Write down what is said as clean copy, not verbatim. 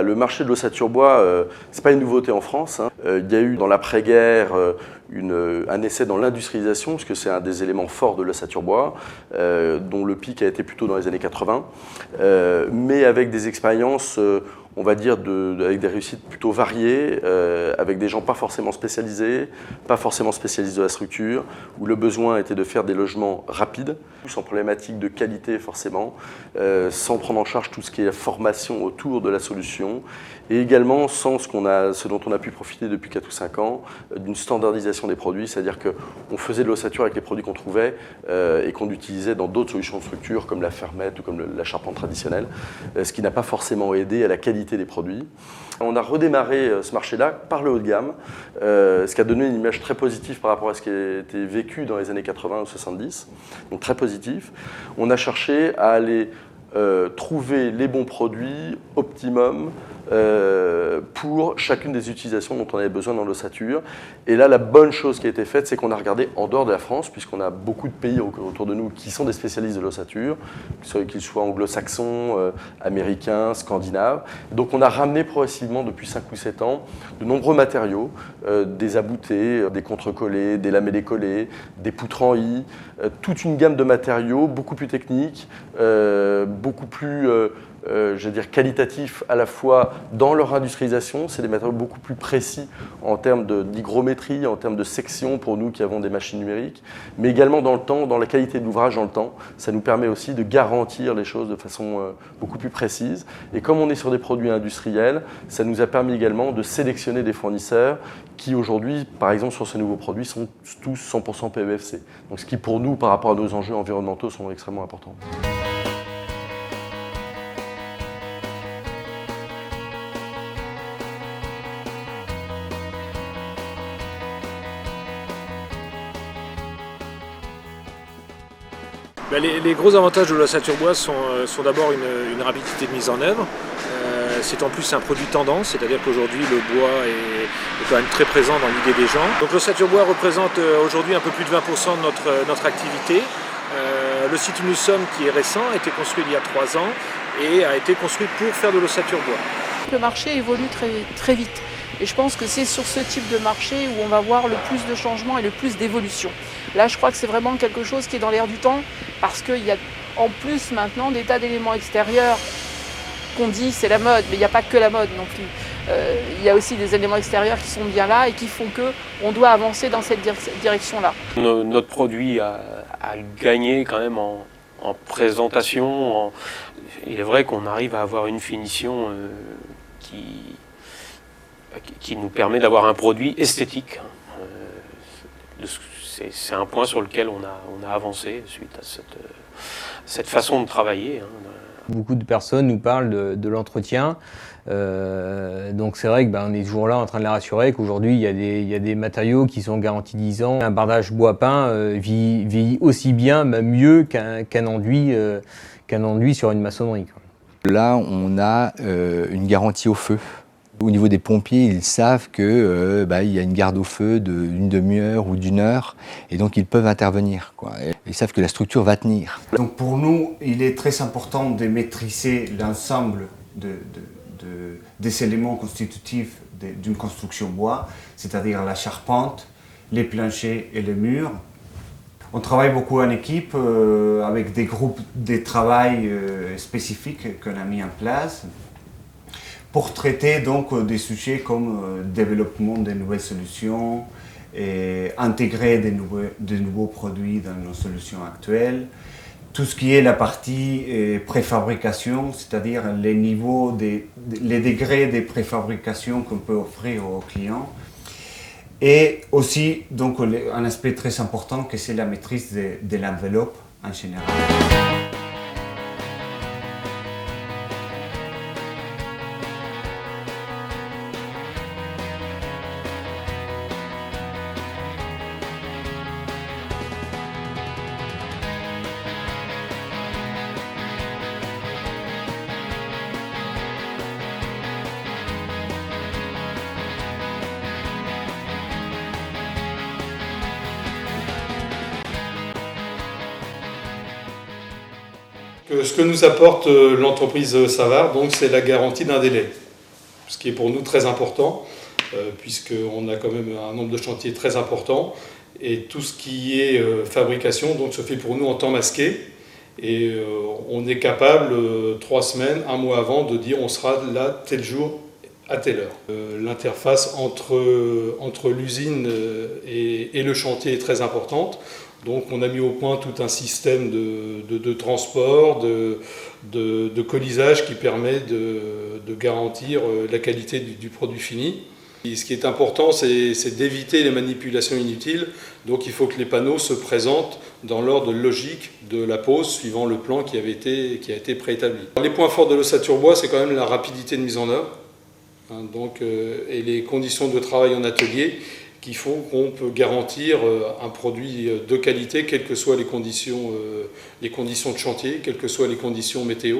Le marché de l'ossature bois, c'est pas une nouveauté en France. Il y a eu dans l'après-guerre un essai dans l'industrialisation, parce que c'est un des éléments forts de l'ossature bois, dont le pic a été plutôt dans les années 80, mais avec des expériences, on va dire, avec des réussites plutôt variées, avec des gens pas forcément spécialisés de la structure, où le besoin était de faire des logements rapides, sans problématique de qualité forcément, sans prendre en charge tout ce qui est formation autour de la solution, et également sans ce dont on a pu profiter depuis 4 ou 5 ans, d'une standardisation des produits, c'est-à-dire qu'on faisait de l'ossature avec les produits qu'on trouvait et qu'on utilisait dans d'autres solutions de structure, comme la fermette ou comme la charpente traditionnelle, ce qui n'a pas forcément aidé à la qualité des produits. On a redémarré ce marché-là par le haut de gamme, ce qui a donné une image très positive par rapport à ce qui a été vécu dans les années 80 ou 70, donc très positif. On a cherché à aller trouver les bons produits optimum pour chacune des utilisations dont on avait besoin dans l'ossature. Et là, la bonne chose qui a été faite, c'est qu'on a regardé en dehors de la France, puisqu'on a beaucoup de pays autour de nous qui sont des spécialistes de l'ossature, qu'ils soient anglo-saxons, américains, scandinaves. Donc on a ramené progressivement depuis 5 ou 7 ans de nombreux matériaux, des aboutés, des contre-collés, des lamellés décollés, des poutres en I, toute une gamme de matériaux beaucoup plus techniques, beaucoup plus qualitatifs à la fois dans leur industrialisation. C'est des matériaux beaucoup plus précis en termes d'hygrométrie, en termes de section pour nous qui avons des machines numériques, mais également dans le temps, dans la qualité de l'ouvrage dans le temps. Ça nous permet aussi de garantir les choses de façon beaucoup plus précise. Et comme on est sur des produits industriels, ça nous a permis également de sélectionner des fournisseurs qui aujourd'hui, par exemple sur ces nouveaux produits, sont tous 100% PEFC. Donc ce qui pour nous, par rapport à nos enjeux environnementaux, sont extrêmement importants. Les gros avantages de l'ossature bois sont d'abord une rapidité de mise en œuvre. C'est en plus un produit tendance, c'est-à-dire qu'aujourd'hui le bois est quand même très présent dans l'idée des gens. Donc l'ossature bois représente aujourd'hui un peu plus de 20% de notre activité. Le site où nous sommes, qui est récent, a été construit il y a 3 ans et a été construit pour faire de l'ossature bois. Le marché évolue très vite. Et je pense que c'est sur ce type de marché où on va voir le plus de changements et le plus d'évolution. Là, je crois que c'est vraiment quelque chose qui est dans l'air du temps, parce qu'il y a en plus maintenant des tas d'éléments extérieurs qu'on dit c'est la mode, mais il n'y a pas que la mode non plus. Il y a aussi des éléments extérieurs qui sont bien là et qui font qu'on doit avancer dans cette direction-là. Notre produit a gagné quand même en présentation. Il est vrai qu'on arrive à avoir une finition qui nous permet d'avoir un produit esthétique. C'est un point sur lequel on a avancé suite à cette façon de travailler. Beaucoup de personnes nous parlent de l'entretien. Donc c'est vrai qu'on est toujours là en train de les rassurer qu'aujourd'hui il y a des matériaux qui sont garantis 10 ans. Un bardage bois peint vieillit aussi bien, même mieux qu'un enduit sur une maçonnerie, quoi. Là, on a une garantie au feu. Au niveau des pompiers, ils savent qu'il y a une garde au feu d'une demi-heure ou d'une heure, et donc ils peuvent intervenir, quoi. Ils savent que la structure va tenir. Donc pour nous, il est très important de maîtriser l'ensemble des éléments constitutifs d'une construction bois, c'est-à-dire la charpente, les planchers et les murs. On travaille beaucoup en équipe avec des groupes de travail spécifiques qu'on a mis en place, pour traiter donc des sujets comme développement de nouvelles solutions, et intégrer de nouveaux produits dans nos solutions actuelles. Tout ce qui est la partie préfabrication, c'est-à-dire les degrés de préfabrication qu'on peut offrir aux clients. Et aussi donc, un aspect très important que c'est la maîtrise de l'enveloppe en général. Ce que nous apporte l'entreprise Savard, donc, c'est la garantie d'un délai. ce qui est pour nous très important, puisqu'on a quand même un nombre de chantiers très important. Et tout ce qui est fabrication donc, se fait pour nous en temps masqué. Et on est capable, 3 semaines, 1 mois avant, de dire on sera là tel jour, à telle heure. L'interface entre l'usine et le chantier est très importante. Donc on a mis au point tout un système de transport, de colisage qui permet de garantir la qualité du produit fini. Et ce qui est important, c'est d'éviter les manipulations inutiles. Donc il faut que les panneaux se présentent dans l'ordre logique de la pose, suivant le plan qui a été préétabli. Les points forts de l'ossature bois, c'est quand même la rapidité de mise en œuvre, et les conditions de travail en atelier qui font qu'on peut garantir un produit de qualité, quelles que soient les conditions de chantier, quelles que soient les conditions météo.